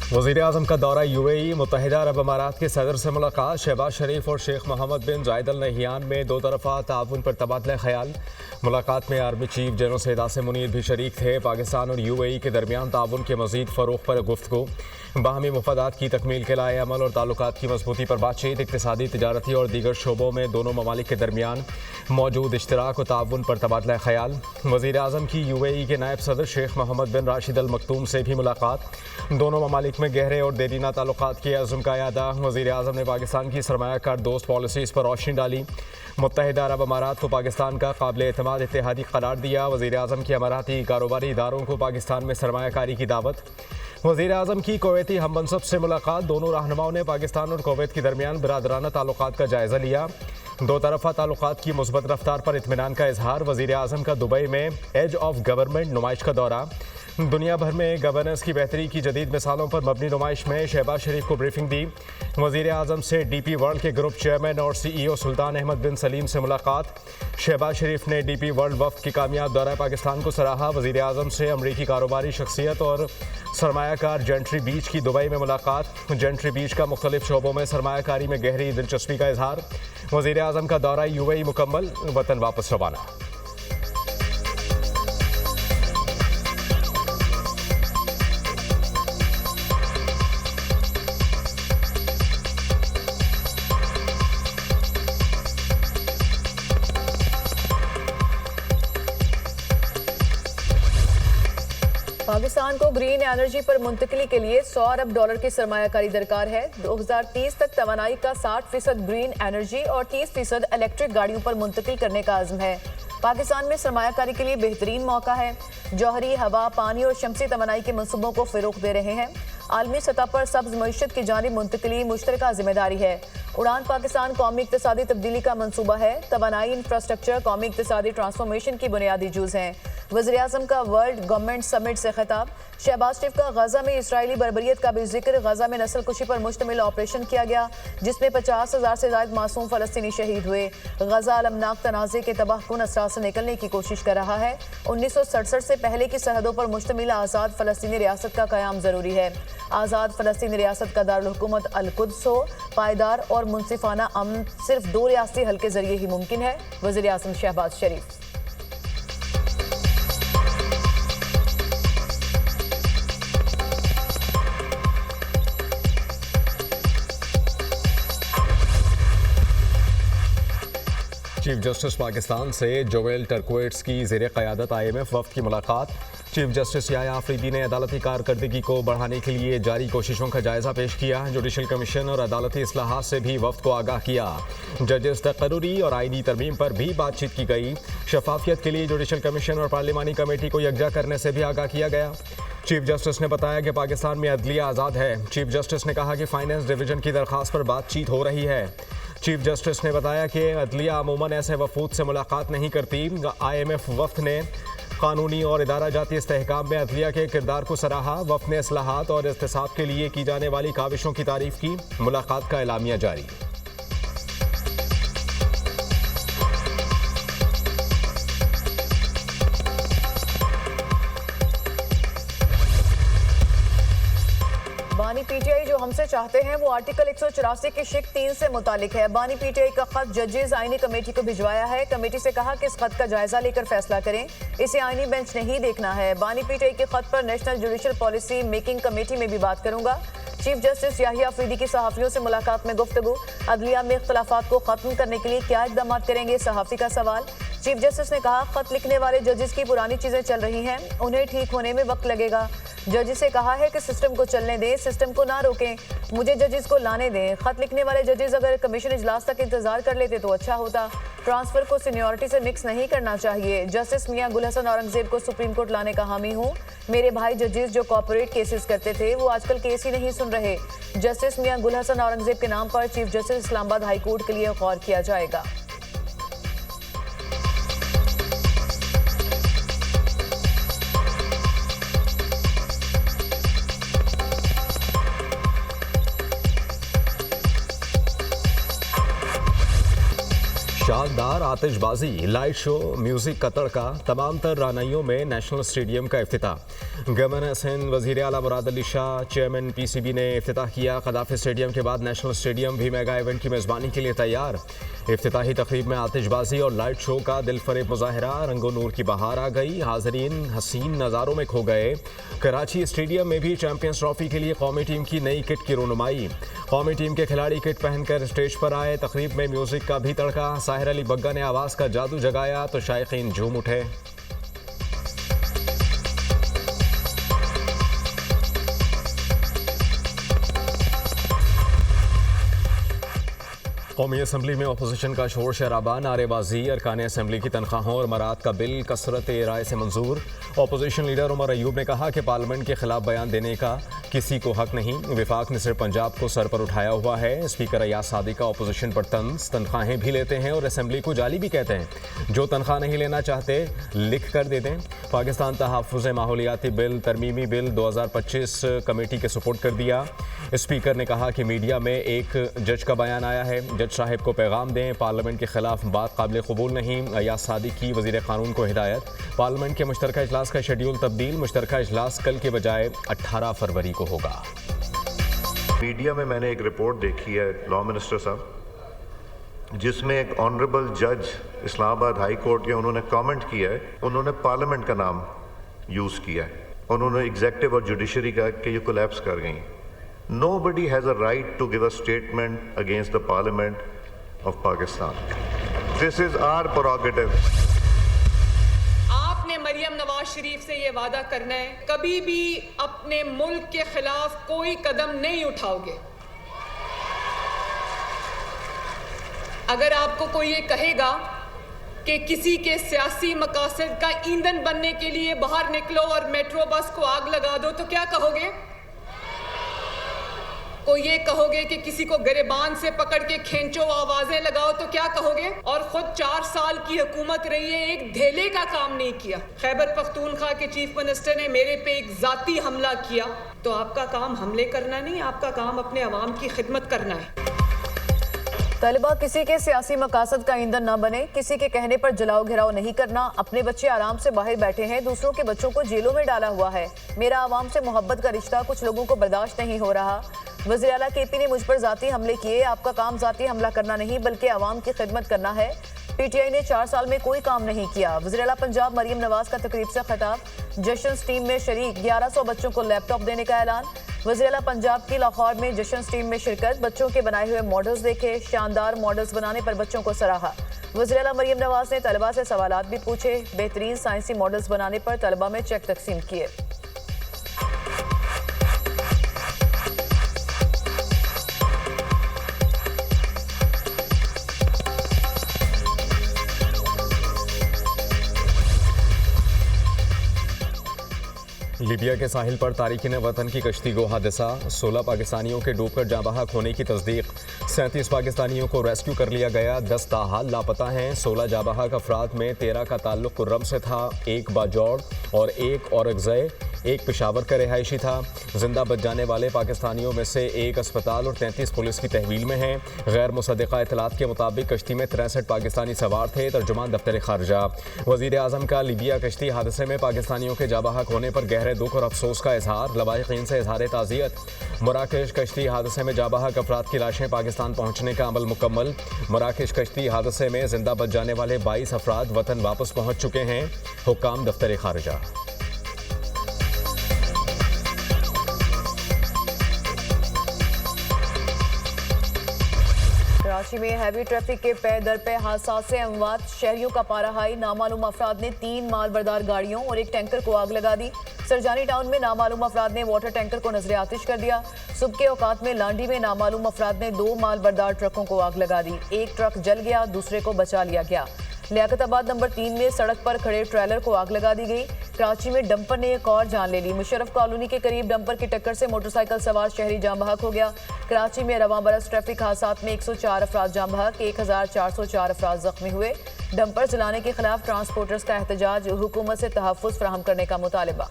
वज़ीर-ए-आज़म का दौरा यूएई। मुत्तहिदा अरब अमारात के सदर से मुलाकात। शहबाज शरीफ और शेख मोहम्मद बिन जायद अल नहियान में दो तरफ़ा ताउन पर तबादला ख्याल। मुलाकात में army chief general Syed Asim Munir भी शरीक थे। पाकिस्तान और यूएई के दरमियान ताउन के मज़ीद फ़रोग़ पर गुफ्तगू। बाहमी मुफादात की तकमील के लाए अमल और ताल्लुकात की मजबूती पर बातचीत। इक़्तिसादी, तिजारती और दीगर शोबों में दोनों ममालिक के दरमियान मौजूद इश्तराक और ताउन पर तबादला ख्याल। वज़ीर-ए-आज़म की यूएई के नायब सदर शेख मोहम्मद बिन राशिद अल मकतूम से भी मुलाकात। दोनों ममालिक में गहरे और देरीना ताल्लुकात के अज़्म का यादा। वज़ीर-ए-आज़म ने पाकिस्तान की सरमायाकार दोस्त पॉलिसीज़ पर रोशनी डाली। मुत्तहिदा अरब अमारात को पाकिस्तान का काबिल एतमाद इत्तेहादी करार दिया। वज़ीर-ए-आज़म की अमाराती कारोबारी इदारों को पाकिस्तान में सरमायाकारी की दावत। वज़ीर-ए-आज़म की कुवैती हममनसब से मुलाकात। दोनों रहनुमाओं ने पाकिस्तान और कुवैत के दरमियान बिरादराना ताल्लुकात का जायज़ा लिया। दो तरफ़ा ताल्लुकात की मुस्बत रफ्तार पर इत्मीनान का इजहार। वज़ीर-ए-आज़म का दुबई में एज ऑफ गवर्नमेंट नुमाइश का दौरा। दुनिया भर में गवर्नेंस की बेहतरी की जदीद मिसालों पर मबनी नुमाइश में शहबाज शरीफ को ब्रीफिंग दी। वज़ीर-ए-आज़म से डीपी वर्ल्ड के ग्रुप चेयरमैन और CEO सुल्तान अहमद बिन सलीम से मुलाकात। शहबाज शरीफ ने डीपी वर्ल्ड वफ़द की कामयाब दौरा पाकिस्तान को सराहा। वज़ीर-ए-आज़म से अमरीकी कारोबारी शख्सियत और सरमायाकार जेंट्री बीच की दुबई में मुलाकात। जेंट्री बीच का मुख्तलिफ शोबों में सरमायाकारी में गहरी दिलचस्पी का इजहार। वज़ीर-ए-आज़म का दौरा यूएई मुकम्मल, वतन वापस रवाना। पाकिस्तान को ग्रीन एनर्जी पर मुंतकिली के लिए $100 अरब की सरमायाकारी दरकार है। 2030 तक तवानाई का 60% ग्रीन एनर्जी और 30% इलेक्ट्रिक गाड़ियों पर मुंतकिल करने का आज़म है। पाकिस्तान में सरमायाकारी के लिए बेहतरीन मौका है। जौहरी, हवा, पानी और शमसी तवानाई के मनसूबों को फ़रोग़ दे रहे हैं। आलमी सतह पर सब्ज़ मईशत की जानिब मुंतकिली मुश्तरका जिम्मेदारी है। उड़ान पाकिस्तान कौमी इक़्तिसादी तब्दीली का मनसूबा है। तवानाई इंफ्रास्ट्रक्चर कौमी इक़्तिसादी ट्रांसफॉर्मेशन की बुनियादी जुज़ हैं। वज़ीर-ए-आज़म का वर्ल्ड गवर्नमेंट समिट से खिताब। शहबाज शरीफ का गजा में इसराइली बर्बरियत का भी जिक्र। गजा में नस्ल कुशी पर मुश्तमिल ऑपरेशन किया गया जिसमें 50,000 से ज़ायद मासूम फ़लस्तीनी शहीद हुए। गजा अलमनाक तनाज़े के तबाहकुन असरात से निकलने की कोशिश कर रहा है। 1967 से पहले की सरहदों पर मुश्तमिल आज़ाद फ़लस्तीनी रियासत का क़याम ज़रूरी है। आज़ाद फ़लस्तीनी रियासत का दारुल हुकूमत अल-कुद्स हो। पायदार और मुनसिफाना अमन सिर्फ 2 रियासती हल के ज़रिए ही मुमकिन है। वज़ीर-ए-आज़म शहबाज शरीफ। चीफ जस्टिस पाकिस्तान से जोवेल टर्कोइट्स की ज़ेरे क़यादत IMF वफ़द की मुलाकात। चीफ जस्टिस याह्या आफरीदी ने अदालती कारकर्दगी को बढ़ाने के लिए जारी कोशिशों का जायज़ा पेश किया। जुडिशल कमीशन और अदालती इस्लाहात से भी वफ़द को आगाह किया। जजेस तकर्रुरी और आईनी तरमीम पर भी बातचीत की गई। शफाफियत के लिए जुडिशल कमीशन और पार्लिमानी कमेटी को यकजा करने से भी आगाह किया गया। चीफ जस्टिस ने बताया कि पाकिस्तान में अदलिया आज़ाद है। चीफ जस्टिस ने कहा कि फाइनेंस डिवीजन की दरख्वास्त पर बातचीत हो रही है। चीफ जस्टिस ने बताया कि अदलिया अमूमन ऐसे वफूद से मुलाकात नहीं करती। IMF वफ़द ने कानूनी और इदारा जाती इस्तेहकाम में अदलिया के किरदार को सराहा। वफ़द ने इस्लाहात और इस्तिसाब के लिए की जाने वाली काविशों की तारीफ की। मुलाकात का एलामिया जारी। बानी PTI जो हमसे चाहते हैं वो आर्टिकल 184 के शिक 3 से मुतालिक है। बानी PTI का खत जजेस आईनी कमेटी को भिजवाया है। कमेटी से कहा कि इस खत का जायजा लेकर फैसला करें। इसे आईनी बेंच नहीं देखना है। बानी PTI के खत पर national judicial policy making committee में भी बात करूंगा। चीफ जस्टिस याह्या आफरीदी की सहाफ़ियों से मुलाकात में गुफ्तगू। अदलिया में इख्तलाफात को खत्म करने के लिए क्या इक़दाम करेंगे, सहाफ़ी का सवाल। चीफ जस्टिस ने कहा खत लिखने वाले जजेस की पुरानी चीज़ें चल रही हैं, उन्हें ठीक होने में वक्त लगेगा। जजेस से कहा है कि सिस्टम को चलने दें, सिस्टम को ना रोकें, मुझे जजेस को लाने दें। खत लिखने वाले जजेस अगर कमीशन इजलास तक इंतजार कर लेते तो अच्छा होता। ट्रांसफर को सीनियरिटी से मिक्स नहीं करना चाहिए। जस्टिस मियां गुल हसन औरंगजेब को सुप्रीम कोर्ट लाने का हामी हूँ। मेरे भाई जजेस जो कॉर्पोरेट केसेस करते थे वो आजकल केस ही नहीं सुन रहे। जस्टिस मियां गुल हसन औरंगजेब के नाम पर chief justice Islamabad high court के लिए गौर किया जाएगा। शानदार आतिशबाजी, लाइट शो, म्यूजिक का तड़का, तमाम तर रानाइयों में नेशनल स्टेडियम का इफ्तिताह। गवर्नर सिंध वज़ीर आला मुराद अली शाह, चेयरमैन PCB ने इफ्तिताह किया। कदाफी स्टेडियम के बाद नेशनल स्टेडियम भी मेगा इवेंट की मेज़बानी के लिए तैयार। इफ्तिताही तकरीब में आतिशबाजी और लाइट शो का दिलफरेब मुजाहरा, रंगो नूर की बहार आ गई, हाज़रीन हसीन नज़ारों में खो गए। कराची स्टेडियम में भी चैंपियंस ट्रॉफी के लिए कौमी टीम की नई किट की रोनुमाई। कौमी टीम के खिलाड़ी किट पहनकर स्टेज पर आए। तकरीब में म्यूजिक का भी तड़का, साहिर अली बग्गा ने आवाज़ का जादू जगाया तो शायकीन झूम उठे। कौमी असम्बली में अपोजिशन का शोर शराबा, नारेबाजी, अरकान असम्बली की तनख्वाहों और मराद का बिल कसरत राय से मंजूर। अपोजिशन लीडर उमर अयूब ने कहा कि पार्लियामेंट के खिलाफ बयान देने का किसी को हक नहीं। विफाक ने सिर्फ पंजाब को सर पर उठाया हुआ है। स्पीकर अयाज सादिक का अपोजिशन पर तंज, तनख्वाहें भी लेते हैं और असम्बली को जाली भी कहते हैं। जो तनख्वाह नहीं लेना चाहते लिख कर दे दें। पाकिस्तान तहफ़्फ़ुज़ माहौलियाती बिल तरमीमी बिल 2025 कमेटी के सुपुर्द कर दिया। स्पीकर ने कहा कि मीडिया में एक जज का बयान आया है, जज साहिब को पैगाम दें, पार्लियामेंट के खिलाफ बात काबिल कबूल नहीं। अयाज सादिक की वज़ीर क़ानून को हिदायत। पार्लियामेंट के मुश्तरका इजलास का शेड्यूल तब्दील, मुश्तरका इजलास कल के बजाय 18 फरवरी को होगा। मीडिया में मैंने एक रिपोर्ट देखी है लॉ मिनिस्टर साहब, जिसमें एक ऑनरेबल जज इस्लामाबाद हाई कोर्ट के उन्होंने कमेंट किया है, उन्होंने पार्लियामेंट का नाम यूज़ किया है। उन्होंने एग्जेक्टिव और जुडिशरी का कि ये कोलैप्स कर गई। Nobody has a right to give a statement against the Parliament of Pakistan. This is our prerogative. आपने मरियम नवाज शरीफ से ये वादा करना है, कभी भी अपने मुल्क के खिलाफ कोई कदम नहीं उठाओगे। अगर आपको कोई ये कहेगा कि किसी के सियासी मकासद का ईंधन बनने के लिए बाहर निकलो और मेट्रो बस को आग लगा दो, तो क्या कहोगे? को ये कहोगे कि किसी को गिरबान से पकड़ के खींचो, आवाजें लगाओ, तो क्या कहोगे? और खुद 4 साल की हुकूमत रही है, एक धेले का काम नहीं किया। खैबर पख्तूनख्वा के चीफ मिनिस्टर ने मेरे पे एक जाती हमला किया, तो आपका काम हमले करना नहीं, आपका काम अपने अवाम की खिदमत करना है। तलबा किसी के सियासी मकासद का ईंधन न बने, किसी के कहने पर जलाओ घिराव नहीं करना। अपने बच्चे आराम से बाहर बैठे हैं, दूसरों के बच्चों को जेलों में डाला हुआ है। मेरा आवाम से मोहब्बत का रिश्ता कुछ लोगों को बर्दाश्त नहीं हो रहा। वज़ीर आला KP ने मुझ पर जाती हमले किए। आपका काम जाती हमला करना नहीं बल्कि आवाम की खिदमत करना है। PTI ने 4 साल में कोई काम नहीं किया। वज़ीर आला पंजाब मरियम नवाज का तकरीब से खिताब। जश्न टीम में शरीक 1100 बच्चों को लैपटॉप देने का ऐलान। वज़ीर आला पंजाब की लाहौर में जश्न टीम में शिरकत। बच्चों के बनाए हुए मॉडल्स देखे, शानदार मॉडल्स बनाने पर बच्चों को सराहा। वज़ीर आला मरियम नवाज ने तलबा से सवालात भी पूछे। बेहतरीन साइंसी मॉडल्स बनाने पर तलबा में चेक तकसीम किए। लीबिया के साहिल पर तारिकीन वतन की कश्ती को हादसा, 16 पाकिस्तानियों के डूबकर जाँ बहक होने की तस्दीक। 37 पाकिस्तानियों को रेस्क्यू कर लिया गया, 10 ताहाल लापता हैं। 16 जाँ बहक अफराद में 13 का ताल्लुक कुर्रम से था, 1 बाजौड़ और 1 औरकज़ई, 1 पेशावर का रिहायशी था। जिंदा बच जाने वाले पाकिस्तानियों में से 1 अस्पताल और 33 पुलिस की तहवील में हैं। गैर मुसद्दक़ा इत्तलात के मुताबिक कश्ती में 63 पाकिस्तानी सवार थे। तर्जुमान दफ्तर खारजा। वज़ीर आज़म का लीबिया कश्ती हादसे में पाकिस्तानियों के जाँ बहक होने पर गहरे दुख और अफसोस का इजहार। लवाहिकीन से इजहार ताज़ियत। मराकश कश्ती हादसे में जाँ बहक अफराद की लाशें पाकिस्तान पहुँचने का अमल मुकम्मल। मराकश कश्ती हादसे में जिंदा बच जाने वाले 22 अफराद वतन वापस पहुँच चुके हैं। हुक्काम दफ्तर खारजा। कराची में हैवी ट्रैफिक के पे दर पे हादसा से अमवात, शहरियों का पारा हाई। नामालूम अफराद ने 3 माल बरदार गाड़ियों और 1 टैंकर को आग लगा दी। सरजानी टाउन में नामालूम अफराद ने वाटर टैंकर को नजर आतिश कर दिया। सुबह के औकात में लांडी में नामालूम अफराद ने 2 माल बरदार ट्रकों को आग लगा दी। 1 ट्रक जल गया, दूसरे को बचा लिया गया। लियाकताबाद नंबर 3 में सड़क पर खड़े ट्रेलर को आग लगा दी गई। कराची में डंपर ने एक और जान ले ली। मुशर्रफ कॉलोनी के करीब डंपर की टक्कर से मोटरसाइकिल सवार शहरी जाँ बहक हो गया। कराची में रवां बरस ट्रैफिक हादसात में 104 अफराद जाँ बहक, 1404 अफराद जख्मी हुए। डंपर जलाने के खिलाफ ट्रांसपोर्टर्स का एहतजाज, हुकूमत से तहफ़्फ़ुज़ फराहम करने का मुतालबा।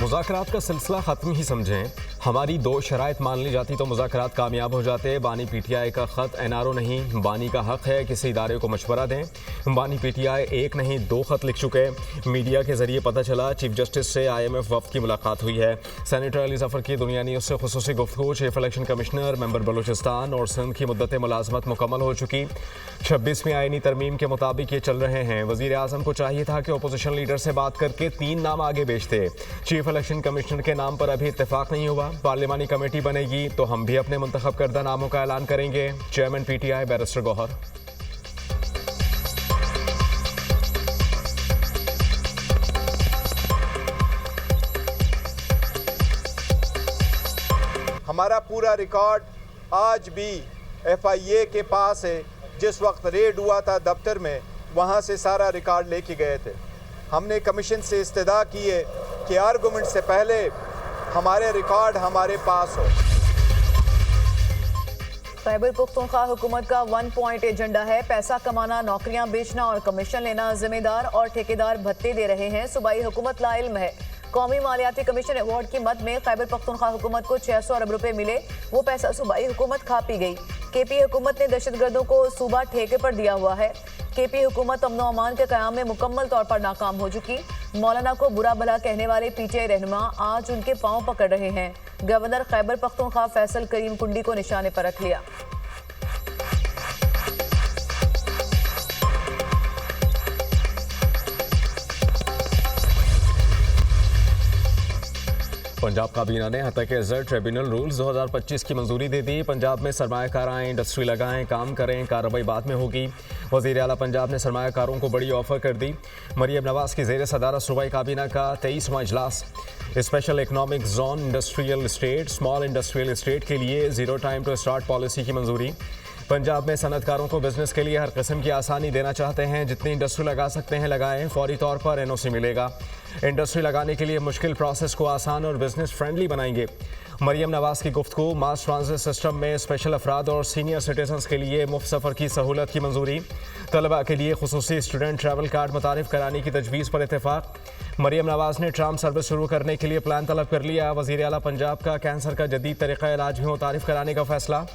मुज़ाकरात का सिलसिला ख़त्म ही समझें। हमारी 2 शराइत मान ली जाती तो मुज़ाकरात कामयाब हो जाते। बानी पीटीआई का ख़त एनआरओ नहीं, बानी का हक़ है किसी इदारे को मशवरा दें। बानी पीटीआई 1 नहीं 2 ख़त लिख चुके। मीडिया के ज़रिए पता चला चीफ जस्टिस से IMF वफ़द की मुलाकात हुई है। सेनेटर अली ज़फ़र की दुनिया न्यूज़ से खुसूसी गुफ्तगू। Chief election commissioner member Balochistan और सिंध की मुद्दत मुलाजमत मुकम्मल हो चुकी। 26वीं आईनी तरमीम के मुताबिक ये चल रहे हैं। वज़ीर आज़म को चाहिए था कि अपोजिशन लीडर से बात करके 3 नाम आगे भेजते। चीफ इलेक्शन कमिश्नर के नाम पर अभी इत्तेफाक नहीं हुआ। पार्लिमानी कमेटी बनेगी तो हम भी अपने मुंतखब करदा नामों का ऐलान करेंगे। Chairman PTI barrister Gohar. हमारा पूरा रिकॉर्ड आज भी FIA के पास है। जिस वक्त रेड हुआ था दफ्तर में, वहाँ से सारा रिकॉर्ड लेके गए थे। हमने कमीशन से इस्तदा की है कि आर्गूमेंट से पहले हमारे रिकॉर्ड हमारे पास हो। खैबर पख्तूनख्वा हुकूमत का 1 पॉइंट एजेंडा है। पैसा कमाना, नौकरियां बेचना और कमीशन लेना। जिम्मेदार और ठेकेदार भत्ते दे रहे हैं। सूबाई हुकूमत ला इल्म है। कौमी मालियाती कमीशन अवार्ड की मद में खैबर पख्तूनख्वा हुकूमत को 600 अरब रुपए मिले। वो पैसा सूबाई हुकूमत खा पी गई। KP हुकूमत ने दहशतगर्दों को सूबा ठेके पर दिया हुआ है। KP हुकूमत अमन व अमान के क़याम में मुकम्मल तौर पर नाकाम हो चुकी। मौलाना को बुरा भला कहने वाले PTI रहनुमा आज उनके पांव पकड़ रहे हैं। गवर्नर खैबर पख्तूनख्वा फैसल करीम कुंडी को निशाने पर रख लिया। पंजाब काबीना ने हतक इज़्ज़त ट्रिब्यूनल रूल्स 2025 की मंजूरी दे दी। पंजाब में सरमायाकार आएँ, इंडस्ट्री लगाएं, काम करें, कार्रवाई बाद में होगी। वज़ीर आला पंजाब ने सरमायाकारों को बड़ी ऑफर कर दी। मरियम नवाज़ की ज़ेर सदारत सूबाई काबीना का 23वां इजलास। Special economic zone industrial estate, small industrial estate के लिए 0 टाइम टू स्टार्ट पॉलिसी की मंजूरी। पंजाब में सनतकारों को बिजनेस के लिए हर किस्म की आसानी देना चाहते हैं। जितनी इंडस्ट्री लगा सकते हैं लगाएं, फौरी तौर पर NOC मिलेगा। इंडस्ट्री लगाने के लिए मुश्किल प्रोसेस को आसान और बिजनेस फ्रेंडली बनाएंगे। मरियम नवाज़ की गुफ्तगू। मास ट्रांजिट सिस्टम में स्पेशल अफराद और सीनियर सिटीजन्स के लिए मुफ्त सफ़र की सहूलत की मंजूरी। तलबा के लिए खुसूसी स्टूडेंट ट्रैवल कार्ड मुतारिफ कराने की तजवीज़ पर इत्तेफाक। मरियम नवाज़ ने ट्राम सर्विस शुरू करने के लिए प्लान तलब कर लिया। वज़ीर आला पंजाब का कैंसर का जदीद तरीक़ा इलाज भी मुतारिफ कराने का फैसला।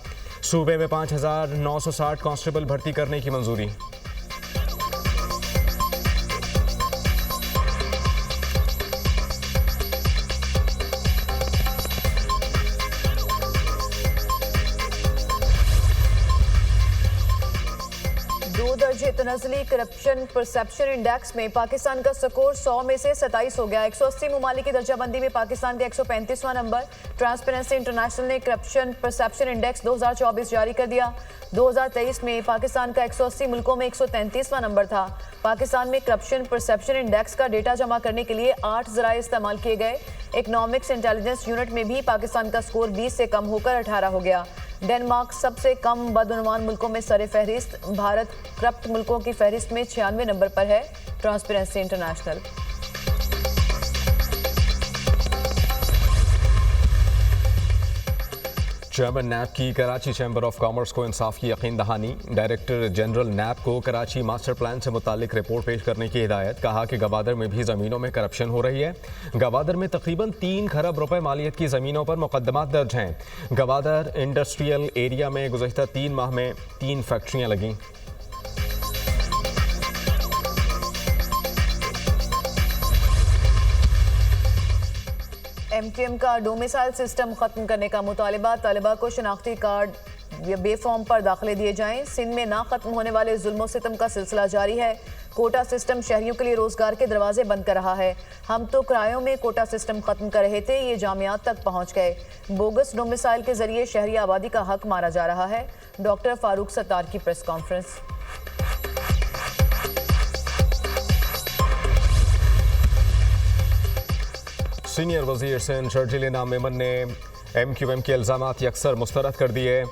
सूबे में 5960 कांस्टेबल भर्ती करने की मंजूरी। तनज़ली करप्शन परसेप्शन इंडेक्स में पाकिस्तान का स्कोर 100 में से 27 हो गया। 180 ममालिक की दर्जाबंदी में पाकिस्तान का 135वां नंबर। ट्रांसपेरेंसी इंटरनेशनल ने करप्शन परसेप्शन इंडेक्स 2024 जारी कर दिया। 2023 में पाकिस्तान का 180 मुल्कों में 133वां नंबर था। पाकिस्तान में करप्शन परसेप्शन इंडेक्स का डेटा जमा करने के लिए 8 ज़राए इस्तेमाल किए गए। इकनॉमिक्स इंटेलिजेंस यूनिट में भी पाकिस्तान का स्कोर 20 से कम होकर 18 हो गया। डेनमार्क सबसे कम बदउनवान मुल्कों में सरे फहरिस्त। भारत करप्ट मुल्कों की फहरिस्त में 96 नंबर पर है। Transparency international. चेयरमैन नैब की कराची चैम्बर ऑफ कॉमर्स को इंसाफ की यकीन दहानी। डायरेक्टर जनरल नैब को कराची मास्टर प्लान से मुतालिक रिपोर्ट पेश करने की हिदायत। कहा कि गवादर में भी ज़मीनों में करप्शन हो रही है। गवादर में तकरीबन 3 खरब रुपए मालियत की ज़मीनों पर मुकदमात दर्ज हैं। गवादर इंडस्ट्रियल एरिया में गुज़श्ता 3 माह में 3 फैक्ट्रियाँ लगीं। MQM का डोमिसाइल सिस्टम खत्म करने का मुतालिबा। तालिबा को शनाख्ती कार्ड बेफॉर्म पर दाखिले दिए जाएं। सिंध में ना खत्म होने वाले जुल्म सितम का सिलसिला जारी है। कोटा सिस्टम शहरियों के लिए रोजगार के दरवाजे बंद कर रहा है। हम तो किरायों में कोटा सिस्टम खत्म कर रहे थे, ये जामियात तक पहुंच गए। बोगस डोमिसाइल के जरिए शहरी आबादी का हक मारा जा रहा है। डॉक्टर फारूक सत्तार की प्रेस कॉन्फ्रेंस। सीनियर वज़ीर सिंध शर्जील इनाम मेमन ने MQM के इल्ज़ामात यकसर मुस्तरद कर दिए।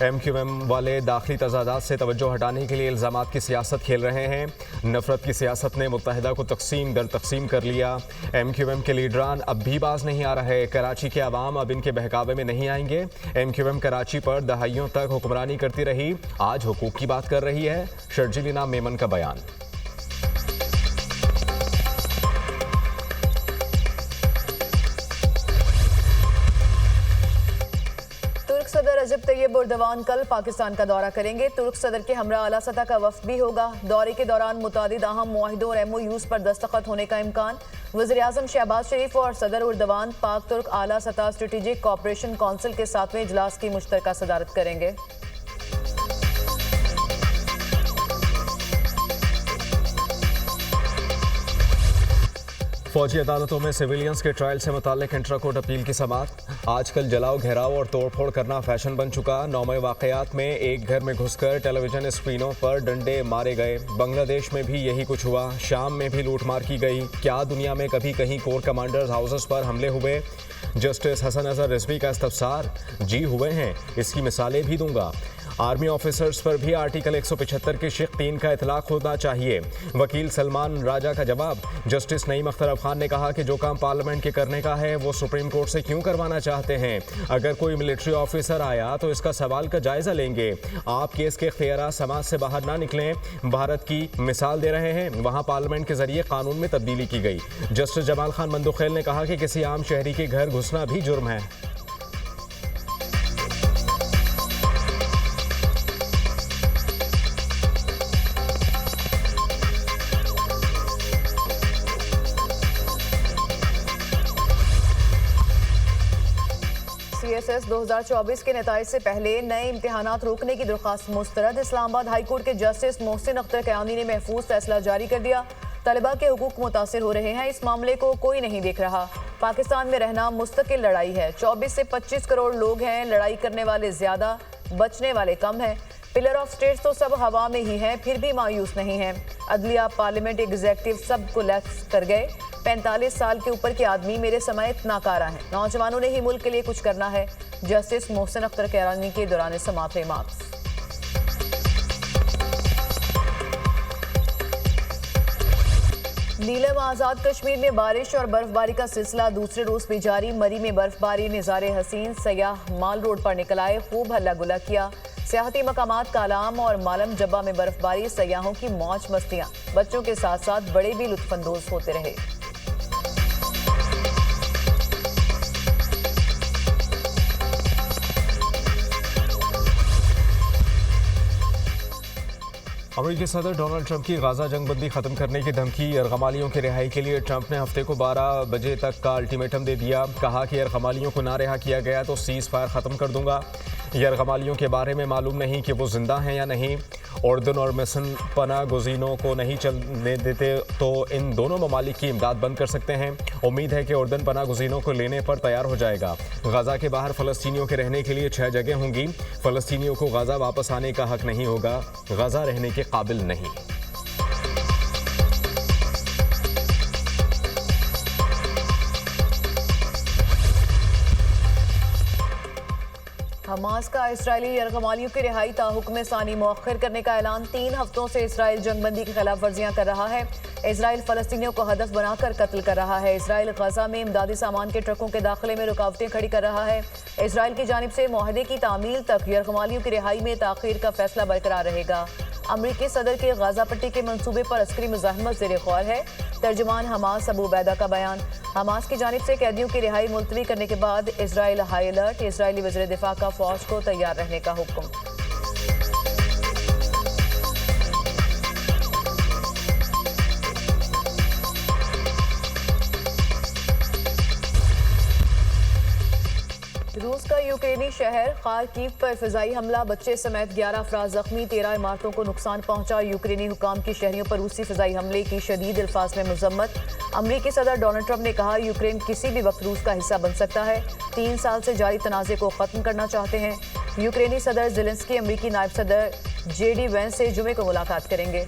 MQM वाले दाखिली तजादात से तवज्जो हटाने के लिए इल्ज़ामात की सियासत खेल रहे हैं। नफरत की सियासत ने मुत्तहिदा को तकसीम दर तकसीम कर लिया। MQM के लीडरान अब भी बाज नहीं आ रहे। कराची के अवाम अब इनके बहकावे में नहीं आएंगे। MQM कराची पर दहाइयों तक हुक्मरानी करती रही, आज हुकूक की बात कर रही है। शर्जील इनाम मेमन का बयान। सदर रजब तैयब एर्दोगान कल पाकिस्तान का दौरा करेंगे। तुर्क सदर के हमरा आला सतह का वफ्द भी होगा। दौरे के दौरान मुतादिद अहम मुआहिदों और MOUs पर दस्तखत होने का इम्कान। वज़ीर-ए-आज़म शहबाज शरीफ और सदर एर्दोगान पाक तुर्क आला सतह स्ट्रेटेजिक कोऑपरेशन काउंसिल के 7वें इजलास की मुश्तरका सदारत करेंगे। फौजी अदालतों में सिविलियंस के ट्रायल से मुताल्लिक इंट्रा कोर्ट अपील की समाअत। आजकल जलाओ, घेराव और तोड़फोड़ करना फैशन बन चुका। नौमे वाक़यात में एक घर में घुसकर टेलीविजन स्क्रीनों पर डंडे मारे गए। बांग्लादेश में भी यही कुछ हुआ। शाम में भी लूटमार की गई। क्या दुनिया में कभी कहीं कोर कमांडर्स हाउसेस पर हमले हुए? जस्टिस हसन अजहर रिजवी का इस्तफसार, जी हुए हैं, इसकी मिसालें भी दूंगा। आर्मी ऑफिसर्स पर भी आर्टिकल 175 के शिक 3 का इतलाक होना चाहिए। वकील सलमान राजा का जवाब, जस्टिस नईम अख्तर खान ने कहा कि जो काम पार्लियामेंट के करने का है वो सुप्रीम कोर्ट से क्यों करवाना चाहते हैं। अगर कोई मिलिट्री ऑफिसर आया तो इसका सवाल का जायजा लेंगे। आप केस के इख्तियार समाज से बाहर ना निकलें। भारत की मिसाल दे रहे हैं, वहाँ पार्लियामेंट के जरिए कानून में तब्दीली की गई। जस्टिस जमाल खान मंदुखेल ने कहा कि किसी आम शहरी के घर घुसना भी जुर्म है। CSS 2024 के नताइज से पहले नए इम्तिहानात रोकने की दरख्वास्त मुस्तरद। इस्लामाबाद हाई कोर्ट के जस्टिस मोहसिन अख्तर कयानी ने महफूज फैसला जारी कर दिया। तलबा के हुकूक मुतासिर हो रहे हैं, इस मामले को कोई नहीं देख रहा। पाकिस्तान में रहना मुस्तकिल लड़ाई है। 24 से 25 करोड़ लोग हैं, लड़ाई करने वाले ज्यादा, बचने वाले कम हैं। पिलर ऑफ स्टेट्स तो सब हवा में ही हैं, फिर भी मायूस नहीं हैं। अदलिया, पार्लियामेंट, एग्जीक्यूटिव सब कोलैप्स कर गए। 45 साल के ऊपर के आदमी मेरे समेत नाकारा हैं। नौजवानों ने ही मुल्क के लिए कुछ करना है। जस्टिस मोहसिन अख्तर कयानी के दौरान समाअत रिमार्क्स। नीलम आज़ाद कश्मीर में बारिश और बर्फबारी का सिलसिला दूसरे रोज भी जारी। मरी में बर्फबारी, नज़ारे हसीन। सयाह माल रोड पर निकल आए, खूब हल्ला गुला किया। सियाहती मकामात कालाम और मालम जब्बा में बर्फबारी, सयाहों की मौज मस्तियां। बच्चों के साथ साथ बड़े भी लुत्फानंदोज होते रहे। अमेरिकी सदर डोनाल्ड ट्रंप की गाजा जंगबंदी खत्म करने की धमकी। यरगमालियों की रिहाई के लिए ट्रंप ने हफ्ते को 12 बजे तक का अल्टीमेटम दे दिया। कहा कि यरगमालियों को ना रिहा किया गया तो सीज फायर खत्म कर दूंगा। यरगमालियों के बारे में मालूम नहीं कि वो जिंदा हैं या नहीं। उर्दन और मिस्र पनाह गुज़ीनों को नहीं चलने देते तो इन दोनों ममालिक की इमदाद बंद कर सकते हैं। उम्मीद है कि उर्दन पनाह गुज़ीनों को लेने पर तैयार हो जाएगा। गाजा के बाहर फ़लस्तीनियों के रहने के लिए 6 जगह होंगी। फ़लस्तीनियों को गाजा वापस आने का हक नहीं होगा। गाजा रहने के काबिल नहीं। हमास का इस्राएली यरगमालियों की रिहाई ताहुक्म सानी मौखर करने का ऐलान। 3 हफ्तों से इसराइल जंगबंदी की खिलाफ वर्जियां कर रहा है। इसराइल फ़लस्तीनियों को हदफ बनाकर कत्ल कर रहा है। इसराइल गजा में इमदादी सामान के ट्रकों के दाखिले में रुकावटें खड़ी कर रहा है। इसराइल की जानिब से मुआहदे की तामील तक यरगमालियों की रिहाई में ताख़ीर का फैसला बरकरार रहेगा। अमरीकी सदर के गाजा पट्टी के मंसूबे पर अस्करी मुज़ाहमत ज़ेर गौर है। तर्जुमान हमास अबू उबैदा का बयान। हमास की जानिब से कैदियों की रिहाई मुलतवी करने के बाद इसराइल हाई अलर्ट। इसराइली वज़ीर दिफा का फौज को तैयार रहने का हुक्म। रूस का यूक्रेनी शहर खार्किव पर फिजाई हमला, बच्चे समेत 11 अफराद जख्मी, 13 इमारतों को नुकसान पहुंचा। यूक्रेनी हुकाम की शहरियों पर रूसी फिजाई हमले की शदीद अल्फाज में मजम्मत। अमरीकी सदर डोनाल्ड ट्रंप ने कहा यूक्रेन किसी भी वक्त रूस का हिस्सा बन सकता है। 3 साल से जारी तनाज़े को खत्म करना चाहते हैं। यूक्रेनी सदर ज़ेलेंस्की अमरीकी नायब सदर JD वेंस से जुमे को मुलाकात करेंगे।